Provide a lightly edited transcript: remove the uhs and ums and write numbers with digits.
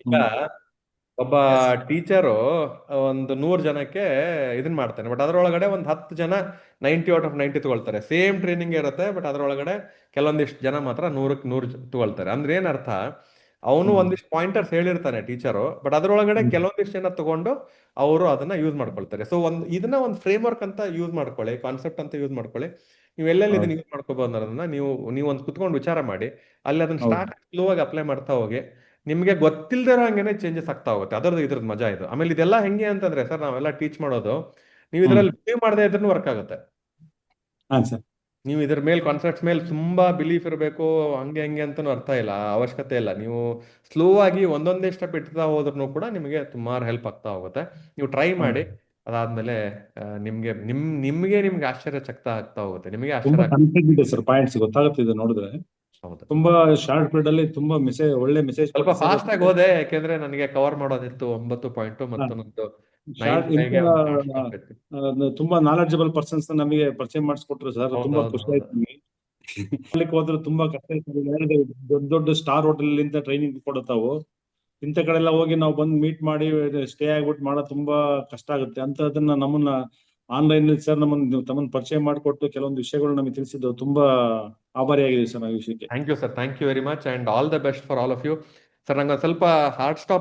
ಈಗ ಹ್ಮ್. ಒಬ್ಬ ಟೀಚರು ಒಂದು 100 ಜನಕ್ಕೆ ಇದನ್ನ ಮಾಡ್ತಾನೆ, ಬಟ್ ಅದರೊಳಗಡೆ ಒಂದು 10 ಜನ 90 ಔಟ್ ಆಫ್ 90 ತಗೊಳ್ತಾರೆ. ಸೇಮ್ ಟ್ರೈನಿಂಗ್ ಇರುತ್ತೆ, ಬಟ್ ಅದರೊಳಗಡೆ ಕೆಲವೊಂದಿಷ್ಟು ಜನ ಮಾತ್ರ 100ಕ್ಕೆ 100 ತಗೊಳ್ತಾರೆ. ಅಂದ್ರೆ ಏನರ್ಥ, ಅವನು ಹ್ಮ್. ಒಂದಿಷ್ಟು ಪಾಯಿಂಟರ್ಸ್ ಹೇಳಿರ್ತಾನೆ ಟೀಚರು, ಬಟ್ ಅದರೊಳಗಡೆ ಹ್ಮ್. ಕೆಲವೊಂದಿಷ್ಟು ಜನ ತಗೊಂಡು ಅವರು ಅದನ್ನ ಯೂಸ್ ಮಾಡ್ಕೊಳ್ತಾರೆ. ಸೊ ಇದನ್ನ ಒಂದು ಫ್ರೇಮ್ ವರ್ಕ್ ಅಂತ ಯೂಸ್ ಮಾಡ್ಕೊಳ್ಳಿ, ಕಾನ್ಸೆಪ್ಟ್ ಅಂತ ಯೂಸ್ ಮಾಡ್ಕೊಳ್ಳಿ. ನೀವು ಎಲ್ಲೆಲ್ಲಿ ಇದನ್ನ ಹೌದು. ಯೂಸ್ ಮಾಡ್ಕೋಬಹುದು ಅನ್ನೋದನ್ನ ನೀವು ಒಂದು ಕುತ್ಕೊಂಡು ವಿಚಾರ ಮಾಡಿ. ಅಲ್ಲಿ ಅದನ್ನ ಹೌದು. ಸ್ಟಾರ್ಟ್ ಸ್ಲೋ ಆಗಿ ಅಪ್ಲೈ ಮಾಡ್ತಾ ಹೋಗಿ. ನಿಮಗೆ ಗೊತ್ತಿಲ್ಲದಿರೋ ಹಂಗೇನೆ ಚೇಂಜಸ್ ಆಗ್ತಾ ಹೋಗುತ್ತೆ. ಅದರದ್ದು ಇದ್ರದ್ದು ಮಜಾ ಇದು. ಆಮೇಲೆ ಇದೆಲ್ಲ ಹೆಂಗೆ ಅಂತಂದ್ರೆ ಸರ್, ನಾವೆಲ್ಲ ಟೀಚ್ ಮಾಡೋದು, ನೀವು ಹ್ಮ್. ಇದರಲ್ಲಿ ಬಿಲೀವ್ ಮಾಡದೇ ಇದ್ರೂ ವರ್ಕ್ ಆಗುತ್ತೆ. ಹಾ ಸರ್. ನೀವು ಇದ್ರ ಮೇಲೆ ಕಾನ್ಸೆಪ್ಟ್ಸ್ ಮೇಲೆ ತುಂಬಾ ಬಿಲೀಫ್ ಇರಬೇಕು, ಹಂಗೆ ಹಂಗೆ ಅಂತನೂ ಅರ್ಥ ಇಲ್ಲ, ಅವಶ್ಯಕತೆ ಇಲ್ಲ. ನೀವು ಸ್ಲೋ ಆಗಿ ಒಂದೊಂದೇ ಸ್ಟೆಪ್ ಇಡ್ತಾ ಹೋದ್ರೂ ಕೂಡ ನಿಮಗೆ ಸುಮಾರು ಹೆಲ್ಪ್ ಆಗ್ತಾ ಹೋಗುತ್ತೆ. ನೀವು ಟ್ರೈ ಹೌದು. ಮಾಡಿ. ಅದಾದ್ಮೇಲೆ ನಿಮ್ಗೆ ಆಶ್ಚರ್ಯಚಕಿತ ಆಗ್ತಾ ಹೋಗುತ್ತೆ, ನಿಮಗೆ ತುಂಬಾ ಆಶ್ಚರ್ಯ ಕನ್ಫ್ಯೂಸ್ ಇದೆ ಸರ್, ಪಾಯಿಂಟ್ಸ್ ಗೊತ್ತಾಗುತ್ತೆ ಇದು ನೋಡಿದ್ರೆ. ಹೌದು. ತುಂಬಾ ಶಾರ್ಟ್ ಪೀರಿಯಡ್ ಅಲ್ಲಿ ತುಂಬಾ ಒಳ್ಳೆ ಮೆಸೇಜ್ ಸ್ವಲ್ಪ ಕೊಟ್ರಿ ಸರ್. ಫಾಸ್ಟ್ ಆಗಿ ಹೋದೆ, ಯಾಕೆಂದ್ರೆ ನನಗೆ ಕವರ್ ಮಾಡೋದಿತ್ತು 9 ಪಾಯಿಂಟ್, ಮತ್ತೊಂದು ನೈನ್ ಶಾರ್ಟ್ ಇಂತ ಫೈವ್ಗೆ ಒಂದು ಪಾಯಿಂಟ್ ಸ್ಟಾಪ್ ಇತ್ತು. ತುಂಬಾ ನಾಲೆಡ್ಜಬಲ್ ಪರ್ಸನ್ಸ್ ನಮಗೆ ಪರಿಚಯ ಮಾಡಿಸ್ಕೊಟ್ರು ಸರ್, ತುಂಬಾ ಹೌದೌದು ಖುಷಿ ಹೌದು. ಆಯ್ತು ನಮಗೆ. ಮಾಡ್ಲಿಕ್ಕೆ ಹೋದ್ರೆ ತುಂಬಾ ಕಷ್ಟ ಇದೆ. ಹೇಳಿದೆ, ದೊಡ್ಡ ದೊಡ್ಡ ಸ್ಟಾರ್ ಹೋಟೆಲ್ ಇಂದ ಟ್ರೈನಿಂಗ್ ಕೊಡುತ್ತಾವು. ಇಂಥ ಕಡೆ ಎಲ್ಲ ಹೋಗಿ ನಾವು ಬಂದು ಮೀಟ್ ಮಾಡಿ ಸ್ಟೇ ಆಗ್ಬಿಟ್ಟು ಮಾಡೋದು ತುಂಬಾ ಕಷ್ಟ ಆಗುತ್ತೆ. ಅಂತದನ್ನ ನಮ್ಮನ್ನ ಆನ್ಲೈನ್ ಸರ್ ನಮ್ಮನ್ನ ತಮ್ಮನ್ನ ಪರಿಚಯ ಮಾಡಿಕೊಟ್ಟು ಕೆಲವೊಂದು ವಿಷಯಗಳು ನಮಗೆ ತಿಳಿಸಿದ್ದು ತುಂಬಾ ಆಭಾರಿಯಾಗಿದೆ ಸರ್ ಆ ವಿಷಯಕ್ಕೆ. Thank you sir, thank you very much, and all the best for all of you. Sir, ನಂಗೆ ಸ್ವಲ್ಪ ಹಾರ್ಟ್ ಸ್ಟಾಪ್